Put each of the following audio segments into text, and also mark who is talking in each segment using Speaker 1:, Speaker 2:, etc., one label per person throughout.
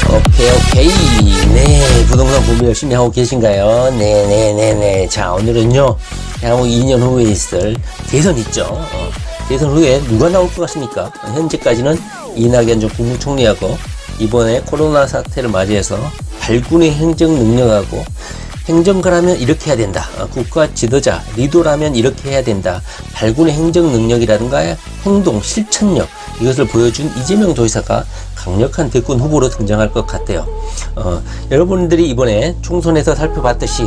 Speaker 1: 오케이. 네, 부동산 구매 열심히 하고 계신가요? 네네네네. 자, 오늘은요, 향후 2년 후에 있을 대선 있죠. 대선 후에 누가 나올 것 같습니까? 현재까지는 이낙연 전 국무총리하고 이번에 코로나 사태를 맞이해서 발군의 행정 능력하고 행정가라면 이렇게 해야 된다. 국가 지도자, 리더라면 이렇게 해야 된다. 발군의 행정 능력이라든가 행동, 실천력, 이것을 보여준 이재명 도지사가 강력한 대권 후보로 등장할 것 같아요. 여러분들이 이번에 총선에서 살펴봤듯이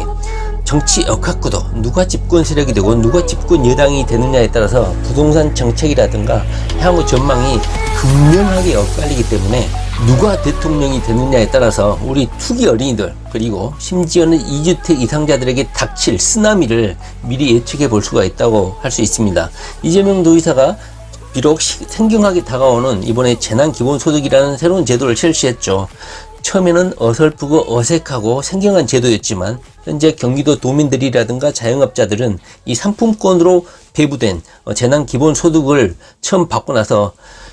Speaker 1: 정치 역학구도 누가 집권 세력이 되고 누가 집권 여당이 되느냐에 따라서 부동산 정책이라든가 향후 전망이 극명하게 엇갈리기 때문에 누가 대통령이 되느냐에 따라서 우리 투기 어린이들 그리고 심지어는 2주택 이상자들에게 닥칠 쓰나미를 미리 예측해 볼 수가 있다고 할 수 있습니다. 이재명 도지사가 비록 생경하게 다가오는 이번에 재난기본소득이라는 새로운 제도를 실시했죠. 처음에는 어설프고 어색하고 생경한 제도였지만 현재 경기도 도민들이라든가 자영업자들은 이 상품권으로 배부된 재난기본소득을 처음 받고 나서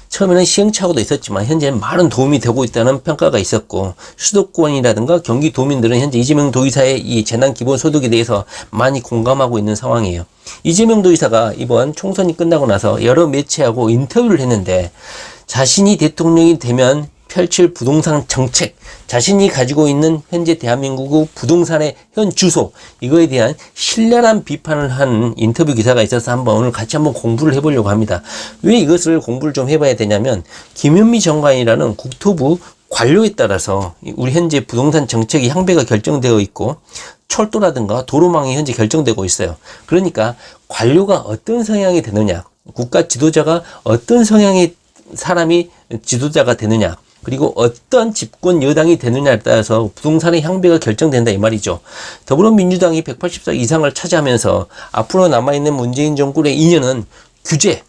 Speaker 1: 처음에는 시행착오도 있었지만 현재는 많은 도움이 되고 있다는 평가가 있었고 수도권이라든가 경기도민들은 현재 이재명 도지사의 이 재난기본소득에 대해서 많이 공감하고 있는 상황이에요. 이재명 도지사가 이번 총선이 끝나고 나서 여러 매체하고 인터뷰를 했는데 자신이 대통령이 되면 펼칠 부동산 정책, 자신이 가지고 있는 현재 대한민국 부동산의 현 주소, 이거에 대한 신랄한 비판을 한 인터뷰 기사가 있어서 오늘 같이 한번 공부를 해보려고 합니다. 왜 이것을 공부를 좀 해봐야 되냐면 김현미 장관이라는 국토부 관료에 따라서 우리 현재 부동산 정책이 향배가 결정되어 있고 철도라든가 도로망이 현재 결정되고 있어요. 그러니까 관료가 어떤 성향이 되느냐, 국가 지도자가 어떤 성향의 사람이 지도자가 되느냐, 그리고 어떤 집권 여당이 되느냐에 따라서 부동산의 향배가 결정된다 이 말이죠. 더불어민주당이 180석 이상을 차지하면서 앞으로 남아있는 문재인 정권의 2년은 규제,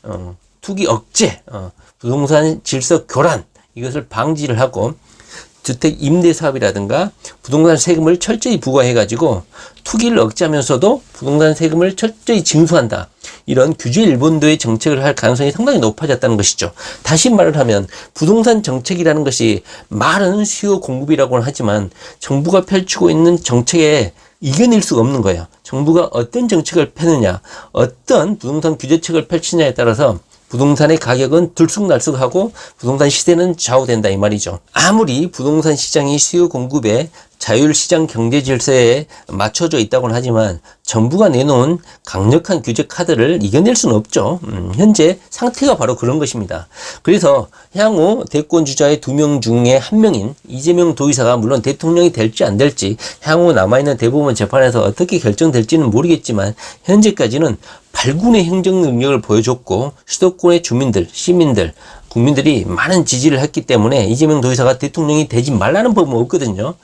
Speaker 1: 투기 억제, 부동산 질서 교란, 이것을 방지를 하고 주택 임대 사업이라든가 부동산 세금을 철저히 부과해가지고 투기를 억제하면서도 부동산 세금을 철저히 징수한다. 이런 규제 일본도의 정책을 할 가능성이 상당히 높아졌다는 것이죠. 다시 말을 하면 부동산 정책이라는 것이 말은 수요 공급이라고는 하지만 정부가 펼치고 있는 정책에 이겨낼 수가 없는 거예요. 정부가 어떤 정책을 펴느냐, 어떤 부동산 규제책을 펼치냐에 따라서 부동산의 가격은 들쑥날쑥하고 부동산 시세는 좌우된다 이 말이죠. 아무리 부동산 시장이 수요 공급에 자율시장 경제 질서에 맞춰져 있다고는 하지만 정부가 내놓은 강력한 규제 카드를 이겨낼 수는 없죠. 현재 상태가 바로 그런 것입니다. 그래서 향후 대권 주자의 2명 중에 1명인 이재명 도지사가 물론 대통령이 될지 안 될지 향후 남아있는 대법원 재판에서 어떻게 결정될지는 모르겠지만 현재까지는 발군의 행정 능력을 보여줬고 수도권의 주민들, 시민들, 국민들이 많은 지지를 했기 때문에 이재명 도지사가 대통령이 되지 말라는 법은 없거든요.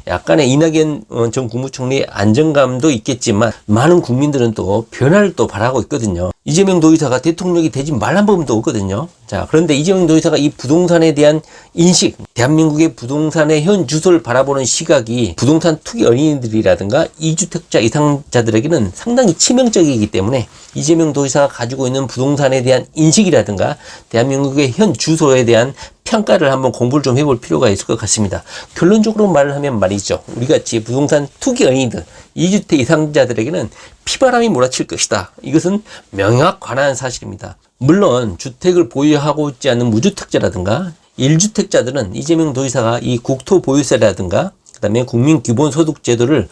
Speaker 1: 약간의 이낙연 전 국무총리의 안정감도 있겠지만 많은 국민들은 또 변화를 또 바라고 있거든요. 이재명 도지사가 대통령이 되지 말라는 법은 또 없거든요. 자, 그런데 이재명 도지사가 이 부동산에 대한 인식, 대한민국의 부동산의 현 주소를 바라보는 시각이 부동산 투기 어린이들이라든가 2주택자 이상자들에게는 상당히 치명적이기 때문에 이재명 도지사가 가지고 있는 부동산에 대한 인식이라든가 대한민국의 현 주소에 대한 평가를 한번 공부를 좀 해볼 필요가 있을 것 같습니다. 결론적으로 말을 하면 말이죠. 우리같이 부동산 투기 어린이들, 2주택 이상자들에게는 피바람이 몰아칠 것이다. 이것은 명확한 사실입니다. 물론 주택을 보유하고 있지 않는 무주택자라든가 1주택자들은 이재명 도지사가 이 국토보유세라든가 그다음에 국민기본소득제도를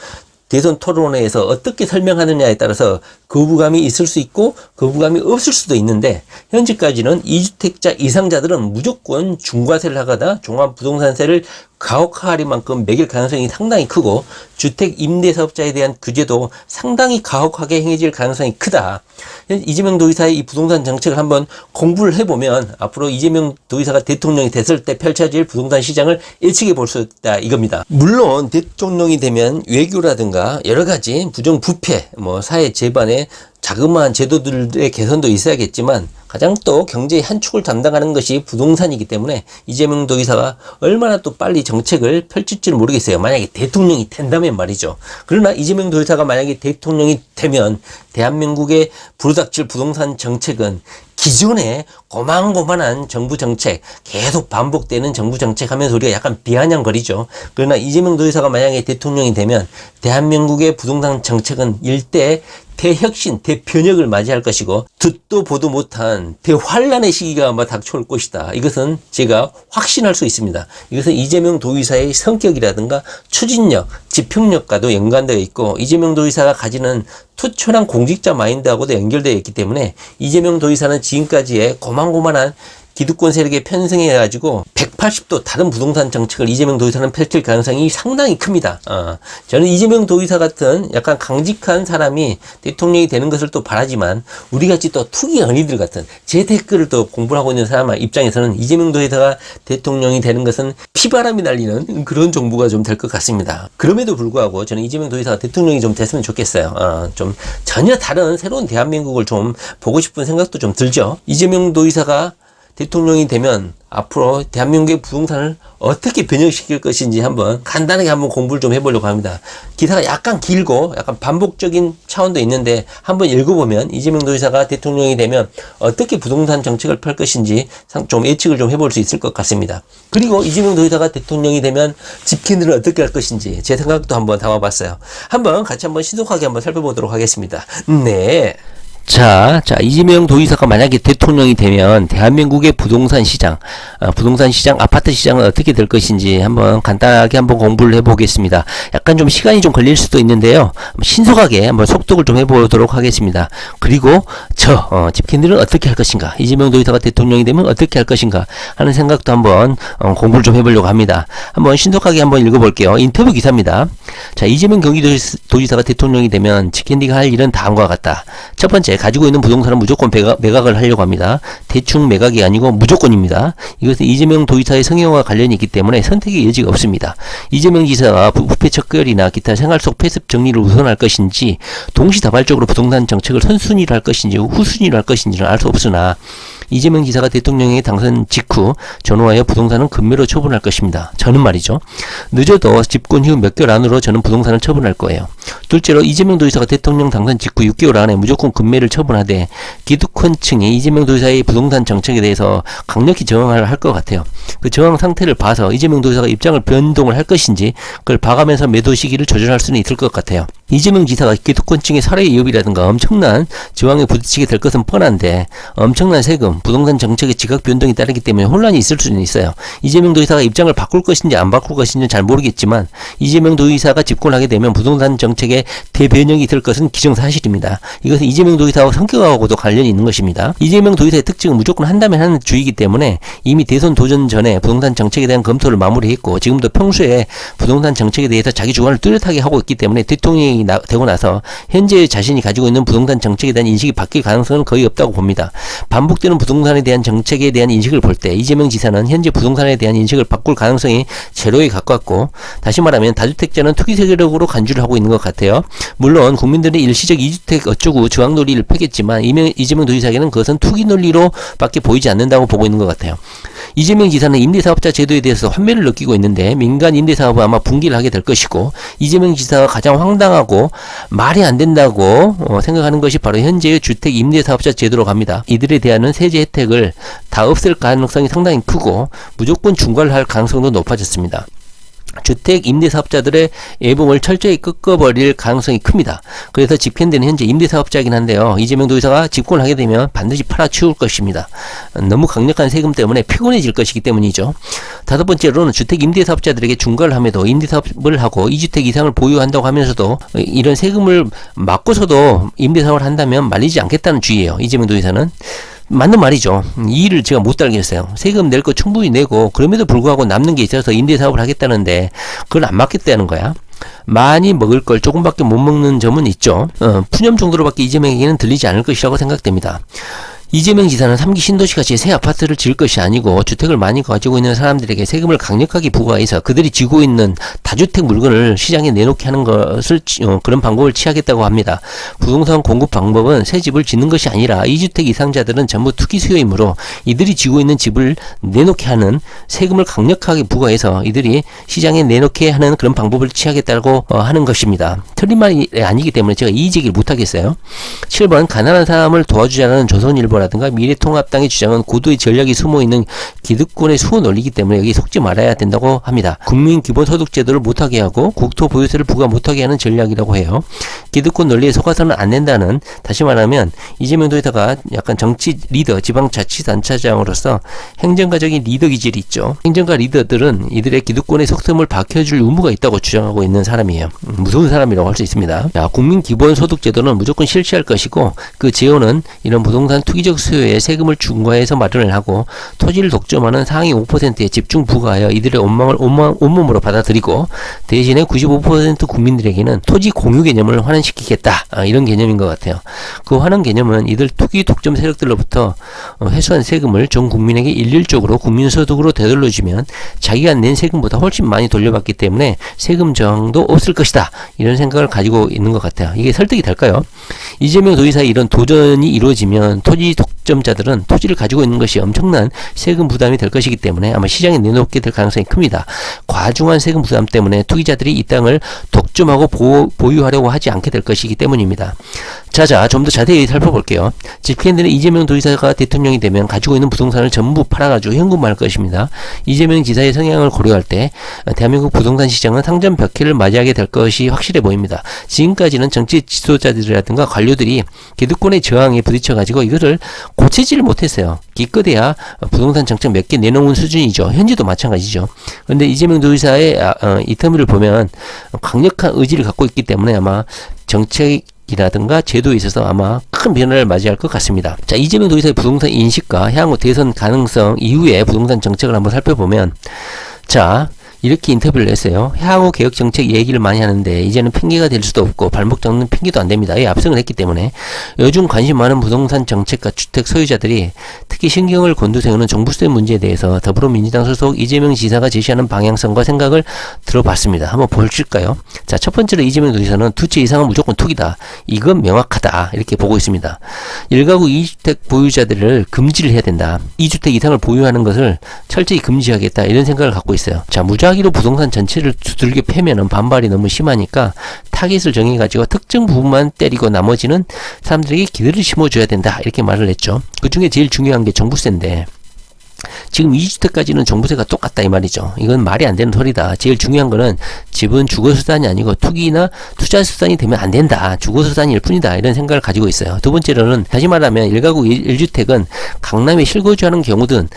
Speaker 1: 대선 토론회에서 어떻게 설명하느냐에 따라서 거부감이 있을 수 있고 거부감이 없을 수도 있는데 현재까지는 2주택자 이상자들은 무조건 중과세를 하거나 종합부동산세를 가혹화할 만큼 매길 가능성이 상당히 크고 주택 임대사업자에 대한 규제도 상당히 가혹하게 행해질 가능성이 크다. 이재명 도지사의 이 부동산 정책을 한번 공부를 해보면 앞으로 이재명 도지사가 대통령이 됐을 때 펼쳐질 부동산 시장을 예측해 볼 수 있다 이겁니다. 물론 대통령이 되면 외교라든가 여러 가지 부정부패, 사회 재반에 자그마한 제도들의 개선도 있어야겠지만 가장 또 경제의 한 축을 담당하는 것이 부동산이기 때문에 이재명 도지사가 얼마나 또 빨리 정책을 펼칠지는 모르겠어요. 만약에 대통령이 된다면 말이죠. 그러나 이재명 도지사가 만약에 대통령이 되면 대한민국의 불닥칠 부동산 정책은 기존에 고만고만한 정부 정책, 계속 반복되는 정부 정책 하면서 우리가 약간 비아냥거리죠. 그러나 이재명 도지사가 만약에 대통령이 되면 대한민국의 부동산 정책은 일대 대혁신, 대변혁을 맞이할 것이고 듣도 보도 못한 대환란의 시기가 아마 닥쳐올 것이다. 이것은 제가 확신할 수 있습니다. 이것은 이재명 도지사의 성격이라든가 추진력, 집행력과도 연관되어 있고 이재명 도지사가 가지는 투철한 공직자 마인드하고도 연결되어 있기 때문에 이재명 도지사는 지금까지의 고만고만한 기득권 세력에 편승해가지고 180도 다른 부동산 정책을 이재명 도지사는 펼칠 가능성이 상당히 큽니다. 저는 이재명 도지사 같은 약간 강직한 사람이 대통령이 되는 것을 또 바라지만 우리같이 또 투기 언니들 같은 제 댓글을 또 공부하고 있는 사람 입장에서는 이재명 도지사가 대통령이 되는 것은 피바람이 날리는 그런 정부가 좀 될 것 같습니다. 그럼에도 불구하고 저는 이재명 도지사가 대통령이 좀 됐으면 좋겠어요. 좀 전혀 다른 새로운 대한민국을 좀 보고 싶은 생각도 좀 들죠. 이재명 도지사가 대통령이 되면 앞으로 대한민국의 부동산을 어떻게 변형시킬 것인지 한번 간단하게 한번 공부를 좀 해보려고 합니다. 기사가 약간 길고 약간 반복적인 차원도 있는데 한번 읽어보면 이재명 도지사가 대통령이 되면 어떻게 부동산 정책을 펼 것인지 좀 예측을 좀 해볼 수 있을 것 같습니다. 그리고 이재명 도지사가 대통령이 되면 집캔들을 어떻게 할 것인지 제 생각도 한번 담아봤어요. 한번 같이 한번 신속하게 한번 살펴보도록 하겠습니다. 네. 자, 이재명 도지사가 만약에 대통령이 되면 대한민국의 부동산 시장, 아파트 시장은 어떻게 될 것인지 한번 간단하게 한번 공부를 해보겠습니다. 약간 좀 시간이 좀 걸릴 수도 있는데요. 신속하게 한번 속독을 좀 해보도록 하겠습니다. 그리고 집캔들은 어떻게 할 것인가, 이재명 도지사가 대통령이 되면 어떻게 할 것인가 하는 생각도 한번 공부를 좀 해보려고 합니다. 한번 신속하게 한번 읽어볼게요. 인터뷰 기사입니다. 자, 이재명 경기도지사가 대통령이 되면 집캔디가 할 일은 다음과 같다. 첫 번째, 가지고 있는 부동산은 무조건 매각을 하려고 합니다. 대충 매각이 아니고 무조건입니다. 이것은 이재명 도지사의 성향과 관련이 있기 때문에 선택의 여지가 없습니다. 이재명 지사가 부패 척결이나 기타 생활 속 폐습 정리를 우선할 것인지 동시다발적으로 부동산 정책을 선순위로 할 것인지 후순위로 할 것인지는 알 수 없으나 이재명 지사가 대통령에 당선 직후 전후하여 부동산은 금매로 처분할 것입니다. 저는 말이죠. 늦어도 집권 후 몇 개월 안으로 저는 부동산을 처분할 거예요. 둘째로 이재명 도지사가 대통령 당선 직후 6개월 안에 무조건 금매를 처분하되 기득권층이 이재명 도지사의 부동산 정책에 대해서 강력히 저항을 할 것 같아요. 그 저항 상태를 봐서 이재명 도지사가 입장을 변동을 할 것인지 그걸 봐가면서 매도 시기를 조절할 수는 있을 것 같아요. 이재명 지사가 기득권층의 사례 위협이라든가 엄청난 저항에 부딪히게 될 것은 뻔한데 엄청난 세금, 부동산 정책의 지각 변동이 따르기 때문에 혼란이 있을 수는 있어요. 이재명 도지사가 입장을 바꿀 것인지 안 바꿀 것인지는 잘 모르겠지만 이재명 도지사가 집권하게 되면 부동산 정책의 대변형이 될 것은 기정사실입니다. 이것은 이재명 도지사와 성격하고도 관련이 있는 것입니다. 이재명 도지사의 특징은 무조건 한다면 하는 주의이기 때문에 이미 대선 도전 전에 부동산 정책에 대한 검토를 마무리했고 지금도 평소에 부동산 정책에 대해서 자기 주관을 뚜렷하게 하고 있기 때문에 대통령이 되고 나서 현재 자신이 가지고 있는 부동산 정책에 대한 인식이 바뀔 가능성은 거의 없다고 봅니다. 반복되는 부동산에 대한 정책에 대한 인식을 볼 때 이재명 지사는 현재 부동산에 대한 인식을 바꿀 가능성이 제로에 가깝고 다시 말하면 다주택자는 투기 세력으로 간주를 하고 있는 것 같아요. 물론 국민들의 일시적 2주택 어쩌고 저항 논리를 펴겠지만 이재명 도지사에게는 그것은 투기 논리로 밖에 보이지 않는다고 보고 있는 것 같아요. 이재명 지사는 임대사업자 제도에 대해서 환멸을 느끼고 있는데 민간 임대사업은 아마 붕괴를 하게 될 것이고 이재명 지사가 가장 황당하고 말이 안 된다고 생각하는 것이 바로 현재의 주택 임대사업자 제도로 갑니다. 이들에 대한 세제 혜택을 다 없앨 가능성이 상당히 크고 무조건 중과를 할 가능성도 높아졌습니다. 주택 임대사업자들의 예봉을 철저히 꺾어버릴 가능성이 큽니다. 그래서 집행되는 현재 임대사업자이긴 한데요. 이재명 도지사가 집권하게 되면 반드시 팔아치울 것입니다. 너무 강력한 세금 때문에 피곤해질 것이기 때문이죠. 다섯 번째로는 주택 임대사업자들에게 중과를 함에도 임대사업을 하고 2주택 이상을 보유한다고 하면서도 이런 세금을 막고서도 임대사업을 한다면 말리지 않겠다는 주의예요. 이재명 도지사는. 맞는 말이죠. 이 일을 제가 못 달겠어요. 세금 낼 거 충분히 내고 그럼에도 불구하고 남는 게 있어서 임대사업을 하겠다는데 그걸 안 막겠다는 거야. 많이 먹을 걸 조금밖에 못 먹는 점은 있죠. 푸념 정도로밖에 이재명에게는 들리지 않을 것이라고 생각됩니다. 이재명 지사는 3기 신도시같이 새 아파트를 지을 것이 아니고 주택을 많이 가지고 있는 사람들에게 세금을 강력하게 부과해서 그들이 지고 있는 다주택 물건을 시장에 내놓게 하는 것을 그런 방법을 취하겠다고 합니다. 부동산 공급 방법은 새 집을 짓는 것이 아니라 2주택 이상자들은 전부 투기 수요이므로 이들이 지고 있는 집을 내놓게 하는 세금을 강력하게 부과해서 이들이 시장에 내놓게 하는 그런 방법을 취하겠다고 하는 것입니다. 틀린 말이 아니기 때문에 제가 이의 제기를 못하겠어요. 7번 가난한 사람을 도와주자는 조선일보라 후보라든가 미래통합당의 주장은 고도의 전략이 숨어있는 기득권의 수호 논리이기 때문에 여기 속지 말아야 된다고 합니다. 국민기본소득제도를 못하게 하고 국토보유세를 부과 못하게 하는 전략이라고 해요. 기득권 논리에 속아서는 안 된다는, 다시 말하면 이재명 도지사가 약간 정치 리더, 지방자치단체장으로서 행정가적인 리더 기질이 있죠. 행정가 리더들은 이들의 기득권의 속셈을 밝혀줄 의무가 있다고 주장하고 있는 사람이에요. 무서운 사람이라고 할 수 있습니다. 자, 국민기본소득제도는 무조건 실시할 것이고 그 제도는 이런 부동산 투기적 수요에 세금을 중과해서 마련을 하고 토지를 독점하는 상위 5%에 집중 부과하여 이들의 원망을 온몸으로 받아들이고 대신에 95% 국민들에게는 토지 공유 개념을 환원시키겠다. 이런 개념인 것 같아요. 그 환원 개념은 이들 투기 독점 세력들로부터 회수한 세금을 전 국민에게 일률적으로 국민소득으로 되돌려주면 자기가 낸 세금보다 훨씬 많이 돌려받기 때문에 세금 저항도 없을 것이다. 이런 생각을 가지고 있는 것 같아요. 이게 설득이 될까요? 이재명 도지사의 이런 도전이 이루어지면 토지 독점자들은 토지를 가지고 있는 것이 엄청난 세금 부담이 될 것이기 때문에 아마 시장에 내놓게 될 가능성이 큽니다. 과중한 세금 부담 때문에 투기자들이 이 땅을 독점하고 보유하려고 하지 않게 될 것이기 때문입니다. 자, 좀 더 자세히 살펴볼게요. 집행인들은 이재명 도지사가 대통령이 되면 가지고 있는 부동산을 전부 팔아가지고 현금화할 것입니다. 이재명 지사의 성향을 고려할 때 대한민국 부동산 시장은 상전 벽해를 맞이하게 될 것이 확실해 보입니다. 지금까지는 정치 지도자들이라든가 관료들이 기득권의 저항에 부딪혀가지고 이거를 고치지를 못했어요. 기껏해야 부동산 정책 몇 개 내놓은 수준이죠. 현재도 마찬가지죠. 그런데 이재명 도지사의 인터뷰를 보면 강력한 의지를 갖고 있기 때문에 아마 정책이라든가 제도에 있어서 아마 큰 변화를 맞이할 것 같습니다. 자, 이재명 도지사의 부동산 인식과 향후 대선 가능성 이후의 부동산 정책을 한번 살펴보면, 자, 이렇게 인터뷰를 했어요. 향후 개혁 정책 얘기를 많이 하는데 이제는 핑계가 될 수도 없고 발목 잡는 핑계도 안 됩니다. 이 압승을 했기 때문에 요즘 관심 많은 부동산 정책과 주택 소유자들이 특히 신경을 곤두세우는 종부세 문제에 대해서 더불어민주당 소속 이재명 지사가 제시하는 방향성과 생각을 들어봤습니다. 한번 보실까요? 자, 첫 번째로 이재명 도지사는 두 채 이상은 무조건 투기다. 이건 명확하다. 이렇게 보고 있습니다. 1가구 2주택 보유자들을 금지를 해야 된다. 2주택 이상을 보유하는 것을 철저히 금지하겠다. 이런 생각을 갖고 있어요. 자, 무작위로 부동산 전체를 두들겨 패면은 반발이 너무 심하니까 타깃을 정해가지고 특정 부분만 때리고 나머지는 사람들에게 기대를 심어줘야 된다. 이렇게 말을 했죠. 그 중에 제일 중요한 게 종부세인데 지금 2주택까지는 종부세가 똑같다 이 말이죠. 이건 말이 안 되는 소리다. 제일 중요한 거는 집은 주거수단이 아니고 투기나 투자수단이 되면 안 된다. 주거수단일 뿐이다. 이런 생각을 가지고 있어요. 두 번째로는 다시 말하면 1가구 1주택은 강남에 실거주하는 경우든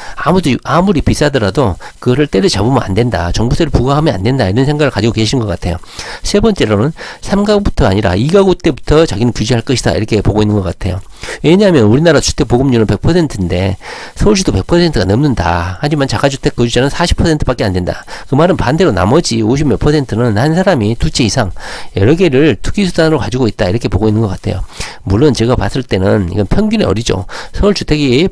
Speaker 1: 아무리 비싸더라도 그거를 때려잡으면 안 된다. 종부세를 부과하면 안 된다. 이런 생각을 가지고 계신 것 같아요. 세 번째로는 3가구부터 아니라 2가구 때부터 자기는 규제할 것이다. 이렇게 보고 있는 것 같아요. 왜냐하면 우리나라 주택 보급률은 100%인데 서울시도 100%가 넘는다. 하지만 자가주택 거주자는 40%밖에 안 된다. 그 말은 반대로 나머지 50 몇 %는 한 사람이 두 채 이상 여러 개를 투기수단으로 가지고 있다. 이렇게 보고 있는 것 같아요. 물론 제가 봤을 때는 이건 평균이 어리죠. 서울 주택이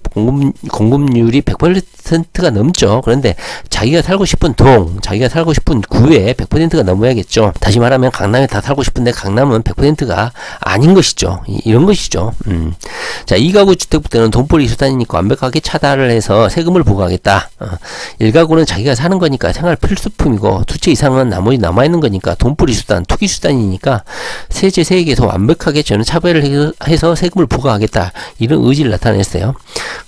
Speaker 1: 공급률이 100%가 넘죠. 그런데 자기가 살고 싶은 동, 자기가 살고 싶은 구에 100%가 넘어야겠죠. 다시 말하면 강남에 다 살고 싶은데 강남은 100%가 아닌 것이죠. 이런 것이죠. 자, 2가구 주택부터는 돈벌이 수단이니까 완벽하게 차단을 해서 세금을 부과하겠다. 1가구는 자기가 사는 거니까 생활 필수품이고 두 채 이상은 나머지 남아있는 거니까 돈벌이 수단, 투기 수단이니까 세제 세액에서 완벽하게 저는 차별을 해서 세금을 부과하겠다. 이런 의지를 나타냈어요.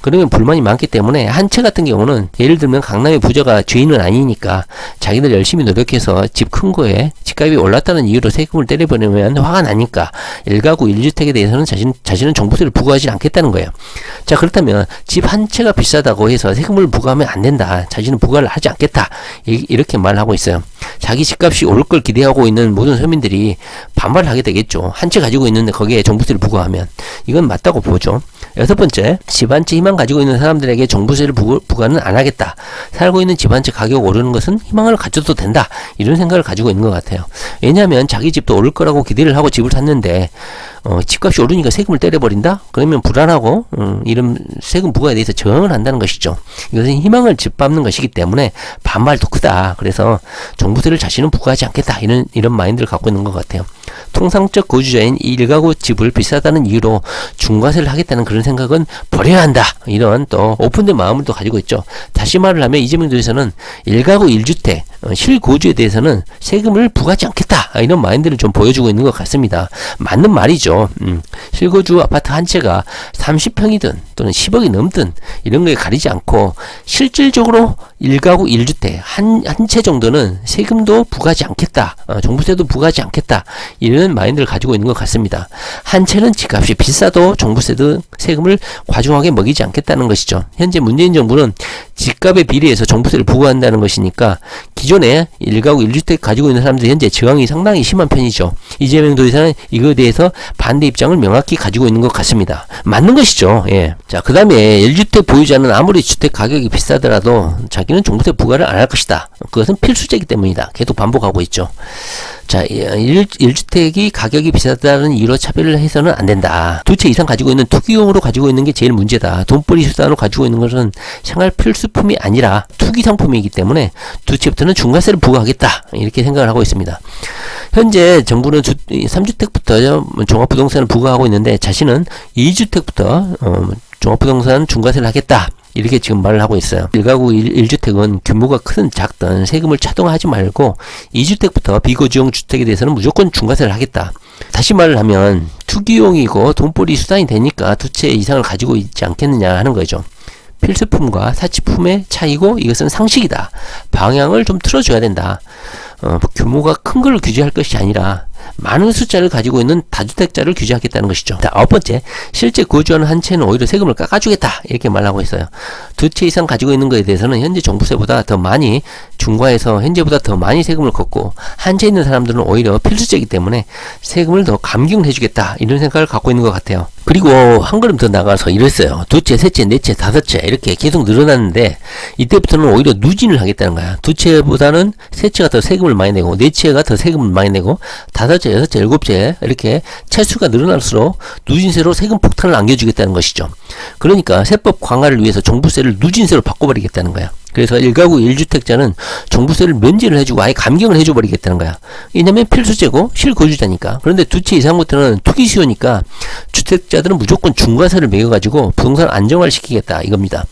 Speaker 1: 그러면 불만이 많기 때문에 한 채 같은 경우는 예를 들면 강남의 부자가 죄인은 아니니까 자기들 열심히 노력해서 집 큰 거에 집값이 올랐다는 이유로 세금을 때려버리면 화가 나니까 1가구 1주택에 대해서는 자신은 종부세를 부과하지 않겠다는 거예요. 자, 그렇다면 집 한 채가 비싸다고 해서 세금을 부과하면 안 된다. 자신은 부과를 하지 않겠다. 이렇게 말하고 있어요. 자기 집값이 오를 걸 기대하고 있는 모든 서민들이 반발을 하게 되겠죠. 한 채 가지고 있는데 거기에 종부세를 부과하면 이건 맞다고 보죠. 여섯 번째, 집 한 채 희망 가지고 있는 사람들에게 종부세를 부과는 안 하겠다. 살고 있는 집 한 채 가격 오르는 것은 희망을 가져도 된다. 이런 생각을 가지고 있는 것 같아요. 왜냐하면 자기 집도 오를 거라고 기대를 하고 집을 샀는데 집값이 오르니까 세금을 때려버린다? 그러면 불안하고 이런 세금 부과에 대해서 저항을 한다는 것이죠. 이것은 희망을 짓밟는 것이기 때문에 반발도 크다. 그래서 종부세를 자신은 부과하지 않겠다. 이런 마인드를 갖고 있는 것 같아요. 통상적 거주자인 1가구 집을 비싸다는 이유로 중과세를 하겠다는 그런 생각은 버려야 한다. 이런 또 오픈된 마음을 또 가지고 있죠. 다시 말을 하면 이재명 도지사는 1가구 1주택 실거주에 대해서는 세금을 부과하지 않겠다, 이런 마인드를 좀 보여주고 있는 것 같습니다. 맞는 말이죠. 실거주 아파트 한 채가 30평이든 또는 10억이 넘든 이런 거에 가리지 않고 실질적으로 1가구 1주택 한 채 정도는 세금도 부과하지 않겠다, 종부세도 부과하지 않겠다, 이런 마인드를 가지고 있는 것 같습니다. 한 채는 집값이 비싸도 종부세도 세금을 과중하게 먹이지 않겠다는 것이죠. 현재 문재인 정부는 집값에 비례해서 종부세를 부과한다는 것이니까 기존에 1가구 1주택 가지고 있는 사람들이 현재 저항이 상당히 심한 편이죠. 이재명 도지사는 이거에 대해서 반대 입장을 명확히 가지고 있는 것 같습니다. 맞는 것이죠. 예. 자, 그 다음에 1주택 보유자는 아무리 주택 가격이 비싸더라도 자기는 종부세 부과를 안 할 것이다. 그것은 필수제이기 때문이다. 계속 반복하고 있죠. 자, 1주택이 가격이 비싸다는 이유로 차별을 해서는 안 된다. 두 채 이상 가지고 있는 투기용으로 가지고 있는 게 제일 문제다. 돈벌이 수단으로 가지고 있는 것은 생활 필수품이 아니라 투기 상품이기 때문에 두 채부터는 중과세를 부과하겠다, 이렇게 생각을 하고 있습니다. 현재 정부는 3주택부터 종합부동산을 부과하고 있는데 자신은 2주택부터 종합부동산 중과세를 하겠다, 이렇게 지금 말을 하고 있어요. 1가구 1주택은 규모가 크든 작든 세금을 차등하지 말고 2주택부터 비거주용 주택에 대해서는 무조건 중과세를 하겠다. 다시 말을 하면 투기용이고 돈벌이 수단이 되니까 두 채 이상을 가지고 있지 않겠느냐 하는 거죠. 필수품과 사치품의 차이고 이것은 상식이다. 방향을 좀 틀어줘야 된다. 규모가 큰 걸 규제할 것이 아니라 많은 숫자를 가지고 있는 다주택자를 규제하겠다는 것이죠. 자, 9번째, 실제 거주하는 한 채는 오히려 세금을 깎아주겠다, 이렇게 말하고 있어요. 두 채 이상 가지고 있는 것에 대해서는 현재 종부세보다 더 많이 중과해서 현재보다 더 많이 세금을 걷고, 한 채 있는 사람들은 오히려 필수제이기 때문에 세금을 더 감경해 주겠다, 이런 생각을 갖고 있는 것 같아요. 그리고 한 걸음 더 나가서 이랬어요. 두 채, 세 채, 네 채, 다섯 채 이렇게 계속 늘어났는데 이때부터는 오히려 누진을 하겠다는 거야. 두 채보다는 세 채가 더 세금을 많이 내고, 네 채가 더 세금을 많이 내고, 다섯 채, 여섯 채, 일곱 채 이렇게 채수가 늘어날수록 누진세로 세금 폭탄을 안겨주겠다는 것이죠. 그러니까 세법 강화를 위해서 종부세를 누진세로 바꿔버리겠다는 거야. 그래서 1가구 1주택자는 종부세를 면제를 해주고 아예 감경을 해줘버리겠다는 거야. 왜냐면 필수제고 실거주자니까. 그런데 두 채 이상부터는 투기 수요니까 주택자들은 무조건 중과세를 매겨가지고 부동산을 안정화를 시키겠다, 이겁니다.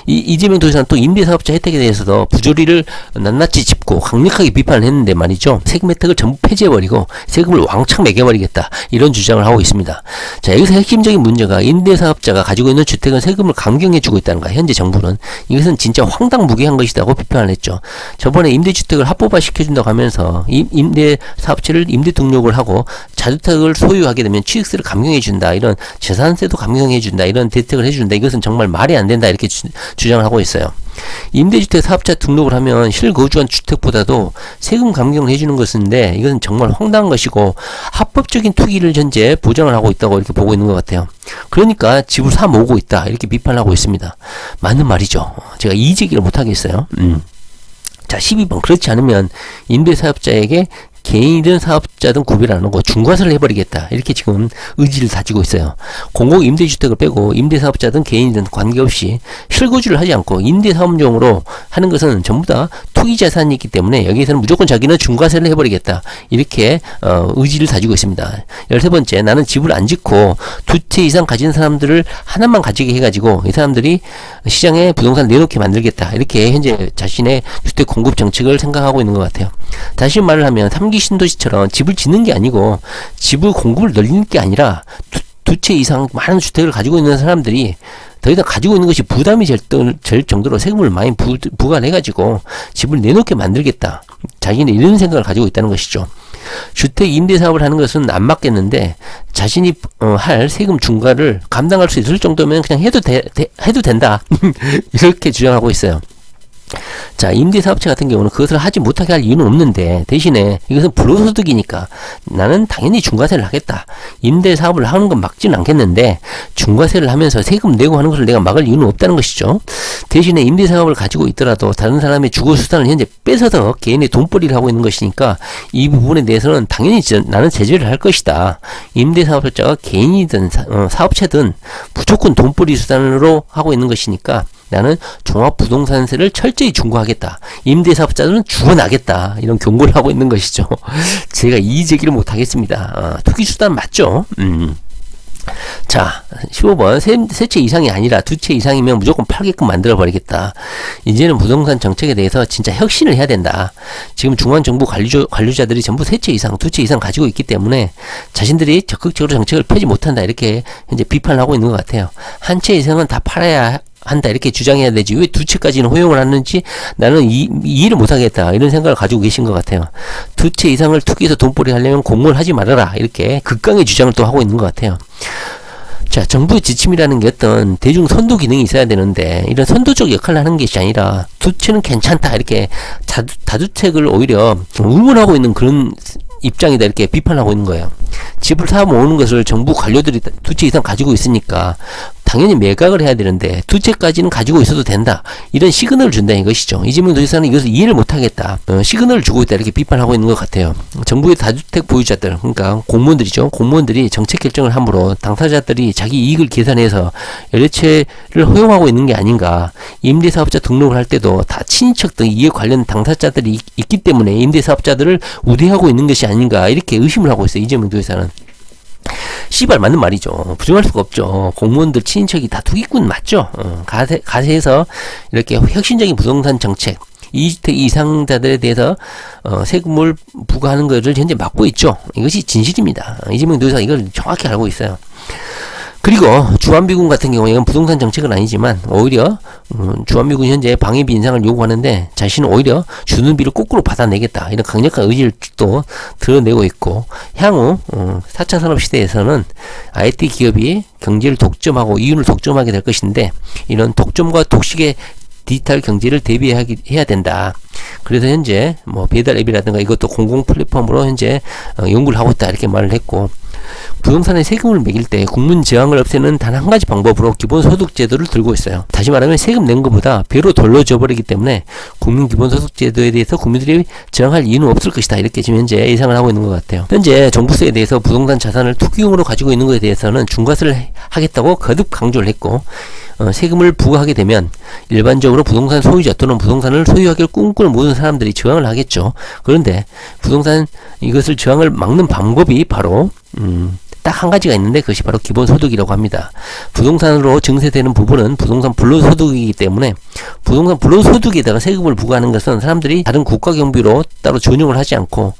Speaker 1: 이재명 도지사는 또 임대사업자 혜택에 대해서도 부조리를 낱낱이 짚고 강력하게 비판을 했는데 말이죠. 세금 혜택을 전부 폐지해버리고 세금을 왕창 매겨버리겠다, 이런 주장을 하고 있습니다. 자, 여기서 핵심적인 문제가 임대사업자가 가지고 있는 주택은 세금을 감경해주고 있다는 거야. 현재 정부는. 이것은 진짜 황당무계한 것이라고 비판을 했죠. 저번에 임대주택을 합법화 시켜준다고 하면서 임대사업체를 임대 등록을 하고 자주택을 소유하게 되면 취득세를 감경해준다, 이런 재산세도 감경해준다, 이런 대책을 해준다. 이것은 정말 말이 안 된다, 이렇게 주장을 하고 있어요. 임대주택 사업자 등록을 하면 실거주한 주택보다도 세금 감경을 해주는 것인데 이것은 정말 황당한 것이고 합법적인 투기를 현재 보장을 하고 있다고 이렇게 보고 있는 것 같아요. 그러니까 집을 사 모으고 있다, 이렇게 비판을 하고 있습니다. 맞는 말이죠. 제가 이의제기를 못하겠어요. 자, 12번. 그렇지 않으면 임대사업자에게 개인이든 사업자든 구별 안 하고 중과세를 해버리겠다, 이렇게 지금 의지를 다지고 있어요. 공공 임대주택을 빼고 임대사업자든 개인이든 관계없이 실거주를 하지 않고 임대사업용으로 하는 것은 전부 다 투기자산이 있기 때문에 여기에서는 무조건 자기는 중과세를 해버리겠다, 이렇게 의지를 다지고 있습니다. 13번째, 나는 집을 안 짓고 두 채 이상 가진 사람들을 하나만 가지게 해가지고 이 사람들이 시장에 부동산을 내놓게 만들겠다, 이렇게 현재 자신의 주택 공급 정책을 생각하고 있는 것 같아요. 다시 말을 하면 3기 신도시처럼 집을 짓는 게 아니고 집을 공급을 늘리는 게 아니라 두 채 이상 많은 주택을 가지고 있는 사람들이 더 이상 가지고 있는 것이 부담이 될 정도로 세금을 많이 부과를 해가지고 집을 내놓게 만들겠다, 자기는 이런 생각을 가지고 있다는 것이죠. 주택 임대 사업을 하는 것은 안 맞겠는데 자신이 할 세금 중과를 감당할 수 있을 정도면 그냥 해도 된다 이렇게 주장하고 있어요. 자, 임대사업체 같은 경우는 그것을 하지 못하게 할 이유는 없는데 대신에 이것은 불로소득이니까 나는 당연히 중과세를 하겠다. 임대사업을 하는 건 막지는 않겠는데 중과세를 하면서 세금 내고 하는 것을 내가 막을 이유는 없다는 것이죠. 대신에 임대사업을 가지고 있더라도 다른 사람의 주거수단을 현재 뺏어서 개인의 돈벌이를 하고 있는 것이니까 이 부분에 대해서는 당연히 나는 제재를 할 것이다. 임대사업자가 개인이든 사업체든 무조건 돈벌이 수단으로 하고 있는 것이니까 나는 종합부동산세를 철저히 중과하겠다. 임대사업자들은 죽어나겠다. 이런 경고를 하고 있는 것이죠. 제가 이의 제기를 못하겠습니다. 투기수단 맞죠? 자, 15번. 세 채 이상이 아니라 두 채 이상이면 무조건 팔게끔 만들어버리겠다. 이제는 부동산 정책에 대해서 진짜 혁신을 해야 된다. 지금 중앙정부 관료자들이 전부 세 채 이상, 두 채 이상 가지고 있기 때문에 자신들이 적극적으로 정책을 펴지 못한다. 이렇게 현재 비판을 하고 있는 것 같아요. 한 채 이상은 다 팔아야 한다. 이렇게 주장해야 되지. 왜 두 채까지는 허용을 하는지 나는 이해를 못하겠다. 이런 생각을 가지고 계신 것 같아요. 두 채 이상을 투기해서 돈벌이 하려면 공모를 하지 말아라. 이렇게 극강의 주장을 또 하고 있는 것 같아요. 자, 정부의 지침이라는 게 어떤 대중 선도 기능이 있어야 되는데 이런 선도적 역할을 하는 것이 아니라 두 채는 괜찮다 이렇게 다주택을 오히려 응원하고 있는 그런 입장이다 이렇게 비판하고 있는 거예요. 집을 사 모으는 것을 정부 관료들이 두 채 이상 가지고 있으니까 당연히 매각을 해야 되는데 두 채까지는 가지고 있어도 된다. 이런 시그널을 준다는 것이죠. 이재명 도지사는 이것을 이해를 못하겠다. 시그널을 주고 있다 이렇게 비판하고 있는 것 같아요. 정부의 다주택 보유자들 그러니까 공무원들이죠. 공무원들이 정책 결정을 함으로 당사자들이 자기 이익을 계산해서 여러 채를 허용하고 있는 게 아닌가. 임대사업자 등록을 할 때도 다 친인척 등 이에 관련 당사자들이 있기 때문에 임대사업자들을 우대하고 있는 것이 아닌가 이렇게 의심을 하고 있어요. 이재명 도지사는. 씨발 맞는 말이죠. 부정할 수가 없죠. 공무원들 친인척이 다 투기꾼 맞죠. 가세에서 이렇게 혁신적인 부동산 정책 2주택 이상자들에 대해서 세금을 부과하는 것을 현재 막고 있죠. 이것이 진실입니다. 이재명 도지사가 이걸 정확히 알고 있어요. 그리고 주한미군 같은 경우에는 부동산 정책은 아니지만 오히려 주한미군 현재 방위비 인상을 요구하는데 자신은 오히려 주는 비를 거꾸로 받아내겠다 이런 강력한 의지를 또 드러내고 있고 향후 4차 산업시대에서는 IT 기업이 경제를 독점하고 이윤을 독점하게 될 것인데 이런 독점과 독식의 디지털 경제를 대비해야 된다. 그래서 현재 뭐 배달 앱이라든가 이것도 공공 플랫폼으로 현재 연구를 하고 있다 이렇게 말을 했고 부동산에 세금을 매길 때 국민 저항을 없애는 단 한 가지 방법으로 기본소득제도를 들고 있어요. 다시 말하면 세금 낸 것보다 배로 돌려줘 버리기 때문에 국민 기본소득제도에 대해서 국민들이 저항할 이유는 없을 것이다. 이렇게 지금 현재 예상을 하고 있는 것 같아요. 현재 종부세에 대해서 부동산 자산을 투기용으로 가지고 있는 것에 대해서는 중과세를 하겠다고 거듭 강조를 했고 세금을 부과하게 되면 일반적으로 부동산 소유자 또는 부동산을 소유하기를 꿈꾸는 모든 사람들이 저항을 하겠죠. 그런데 부동산 이것을 저항을 막는 방법이 바로 딱 한 가지가 있는데 그것이 바로 기본소득이라고 합니다. 부동산으로 증세되는 부분은 부동산 불로소득이기 때문에 부동산 불로소득에다가 세금을 부과하는 것은 사람들이 다른 국가 경비로 따로 전용을 하지 않고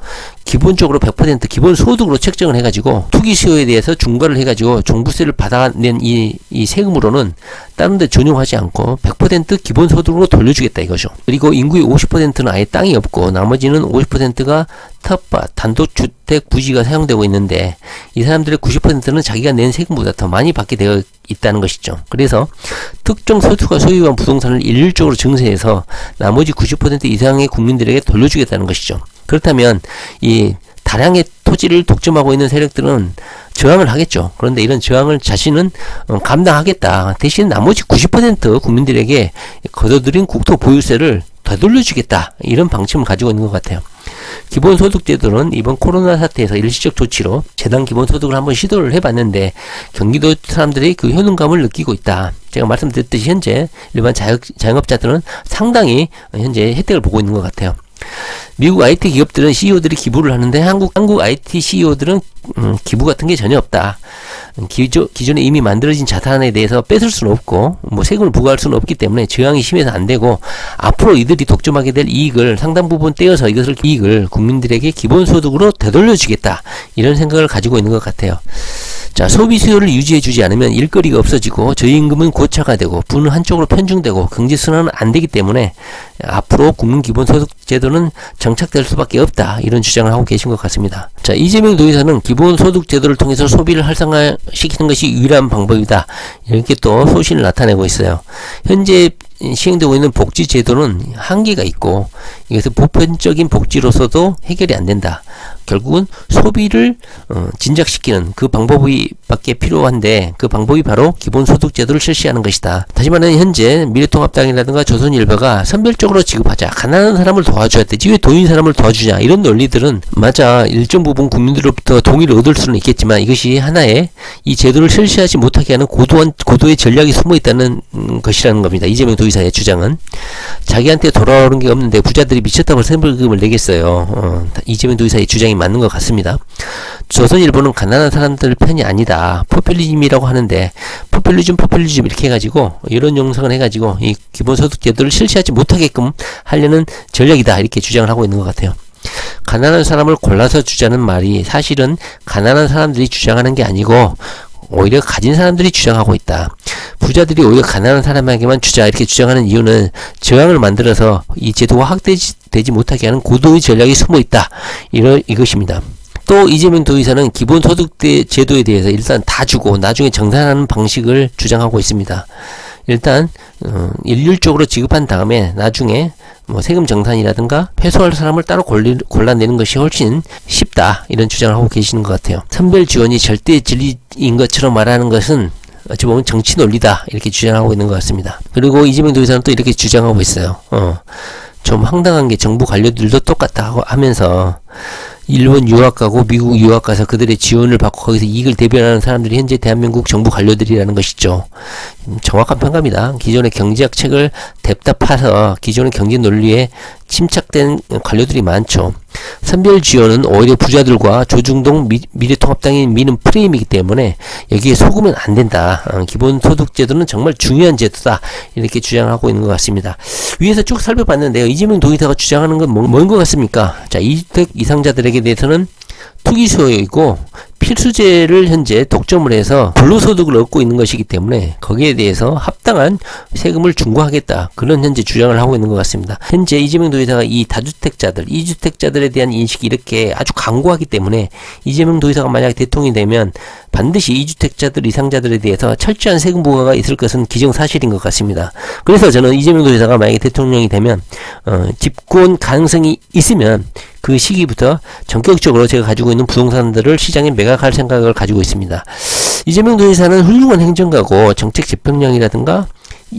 Speaker 1: 기본적으로 100% 기본소득으로 책정을 해가지고 투기 수요에 대해서 중과를 해가지고 종부세를 받아낸 이 세금으로는 다른 데 전용하지 않고 100% 기본소득으로 돌려주겠다 이거죠. 그리고 인구의 50%는 아예 땅이 없고 나머지는 50%가 텃밭, 단독주택 부지가 사용되고 있는데 이 사람들의 90%는 자기가 낸 세금보다 더 많이 받게 되어 있다는 것이죠. 그래서 특정 소수가 소유한 부동산을 일률적으로 증세해서 나머지 90% 이상의 국민들에게 돌려주겠다는 것이죠. 그렇다면 이 다량의 토지를 독점하고 있는 세력들은 저항을 하겠죠. 그런데 이런 저항을 자신은 감당하겠다. 대신 나머지 90% 국민들에게 거둬들인 국토 보유세를 되돌려주겠다. 이런 방침을 가지고 있는 것 같아요. 기본소득제도는 이번 코로나 사태에서 일시적 조치로 재단 기본소득을 한번 시도를 해봤는데 경기도 사람들이 그 효능감을 느끼고 있다. 제가 말씀드렸듯이 현재 일반 자영업자들은 상당히 현재 혜택을 보고 있는 것 같아요. 미국 IT 기업들은 CEO들이 기부를 하는데 한국 IT CEO들은 기부 같은 게 전혀 없다. 기존에 이미 만들어진 자산에 대해서 뺏을 수는 없고 뭐 세금을 부과할 수는 없기 때문에 저항이 심해서 안 되고 앞으로 이들이 독점하게 될 이익을 상당 부분 떼어서 이것을 이익을 국민들에게 기본소득으로 되돌려주겠다. 이런 생각을 가지고 있는 것 같아요. 자, 소비 수요를 유지해주지 않으면 일거리가 없어지고 저임금은 고착화 되고 부는 한쪽으로 편중되고 경제순환은 안 되기 때문에 앞으로 국민기본소득제도는 정착될 수밖에 없다. 이런 주장을 하고 계신 것 같습니다. 자, 이재명 도지사는 기본소득제도를 통해서 소비를 활성화시키는 것이 유일한 방법이다. 이렇게 또 소신을 나타내고 있어요. 현재 시행되고 있는 복지제도는 한계가 있고 이것은 보편적인 복지로서도 해결이 안 된다. 결국은 소비를 진작시키는 그 방법이 밖에 필요한데 그 방법이 바로 기본소득제도를 실시하는 것이다. 다시 말하면 현재 미래통합당이라든가 조선일보가 선별적으로 지급하자. 가난한 사람을 도와줘야 되지 왜 돈인 사람을 도와주냐. 이런 논리들은 맞아 일정 부분 국민들로부터 동의를 얻을 수는 있겠지만 이것이 하나의 이 제도를 실시하지 못하게 하는 고도의 전략이 숨어 있다는 것이라는 겁니다. 이재명 도지사의 주장은 자기한테 돌아오는 게 없는데 부자들이 미쳤다고 세금을 내겠어요. 이재명 도지사의 주장이 맞는 것 같습니다. 조선일보는 가난한 사람들 편이 아니다. 포퓰리즘이라고 하는데 포퓰리즘 이렇게 해가지고 이런 영상을 해가지고 이 기본소득 제도를 실시하지 못하게끔 하려는 전략이다 이렇게 주장을 하고 있는 것 같아요. 가난한 사람을 골라서 주자는 말이 사실은 가난한 사람들이 주장하는 게 아니고 오히려 가진 사람들이 주장하고 있다. 부자들이 오히려 가난한 사람에게만 주자 이렇게 주장하는 이유는 저항을 만들어서 이 제도가 확대되지 못하게 하는 고도의 전략이 숨어 있다. 이것입니다. 또 이재명 도의사는 기본소득 제도에 대해서 일단 다 주고 나중에 정산하는 방식을 주장하고 있습니다. 일단 일률적으로 지급한 다음에 나중에 뭐 세금 정산이라든가 회수할 사람을 따로 골라내는 것이 훨씬 쉽다 이런 주장을 하고 계시는 것 같아요. 선별 지원이 절대 진리인 것처럼 말하는 것은 어찌 보면 정치 논리다 이렇게 주장하고 있는 것 같습니다. 그리고 이재명 도의사는 또 이렇게 주장하고 있어요. 좀 황당한 게 정부 관료들도 똑같다 하면서 일본 유학 가고 미국 유학 가서 그들의 지원을 받고 거기서 이익을 대변하는 사람들이 현재 대한민국 정부 관료들이라는 것이죠. 정확한 평가입니다. 기존의 경제학 책을 냅다 파서 기존의 경제 논리에 침착된 관료들이 많죠. 선별 지원은 오히려 부자들과 조중동 미래통합당이 미는 프레임이기 때문에 여기에 속으면 안 된다. 기본소득제도는 정말 중요한 제도다. 이렇게 주장하고 있는 것 같습니다. 위에서 쭉 살펴봤는데요. 이재명 도의사가 주장하는 건 뭔 것 같습니까? 자, 2주택 이상자들에게 대해서는 투기 수요이고 필수제를 현재 독점을 해서 불로소득을 얻고 있는 것이기 때문에 거기에 대해서 합당한 세금을 중과하겠다. 그런 현재 주장을 하고 있는 것 같습니다. 현재 이재명 도의사가 이 다주택자들, 2주택자들에 대한 인식이 이렇게 아주 강고하기 때문에 이재명 도의사가 만약 대통령이 되면 반드시 2주택자들 이상자들에 대해서 철저한 세금 부과가 있을 것은 기정사실인 것 같습니다. 그래서 저는 이재명 도의사가 만약에 대통령이 되면 집권 가능성이 있으면 그 시기부터 전격적으로 제가 가지고 있는 부동산들을 시장에 매각할 생각을 가지고 있습니다. 이재명 도의사는 훌륭한 행정가고 정책 집행력이라든가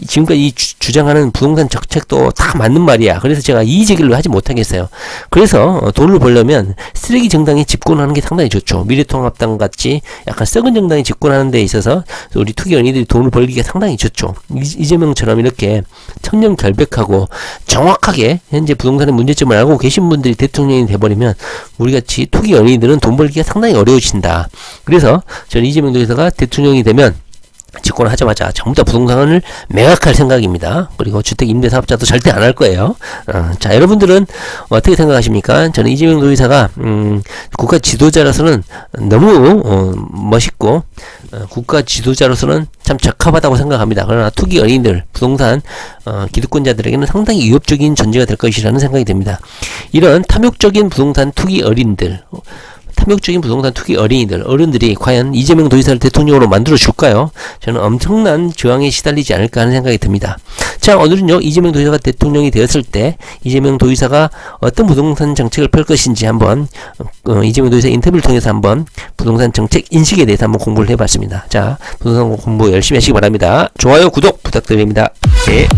Speaker 1: 지금까지 주장하는 부동산 정책도 다 맞는 말이야. 그래서 제가 이의제기를 하지 못하겠어요. 그래서 돈을 벌려면 쓰레기 정당이 집권하는 게 상당히 좋죠. 미래통합당 같이 약간 썩은 정당이 집권하는 데 있어서 우리 투기 연예인들이 돈을 벌기가 상당히 좋죠. 이재명처럼 이렇게 청렴결백하고 정확하게 현재 부동산의 문제점을 알고 계신 분들이 대통령이 돼버리면 우리같이 투기 연예인들은 돈 벌기가 상당히 어려워진다. 그래서 저는 이재명 도의사가 대통령이 되면 집권을 하자마자 전부 다 부동산을 매각할 생각입니다. 그리고 주택 임대사업자도 절대 안 할 거예요. 자, 여러분들은 어떻게 생각하십니까? 저는 이재명 도의사가 국가 지도자로서는 너무 멋있고 국가 지도자로서는 참 적합하다고 생각합니다. 그러나 투기 연예인들, 부동산 기득권자들에게는 상당히 위협적인 존재가 될 것이라는 생각이 듭니다. 이런 탐욕적인 부동산 투기 어린들, 탐욕적인 부동산 투기 어른들이 과연 이재명 도의사를 대통령으로 만들어 줄까요? 저는 엄청난 저항에 시달리지 않을까 하는 생각이 듭니다. 자, 오늘은요, 이재명 도의사가 대통령이 되었을 때 이재명 도의사가 어떤 부동산 정책을 펼 것인지 한번 이재명 도의사 인터뷰를 통해서 한번 부동산 정책 인식에 대해서 한번 공부를 해봤습니다. 자, 부동산 공부 열심히 하시기 바랍니다. 좋아요, 구독 부탁드립니다. 네.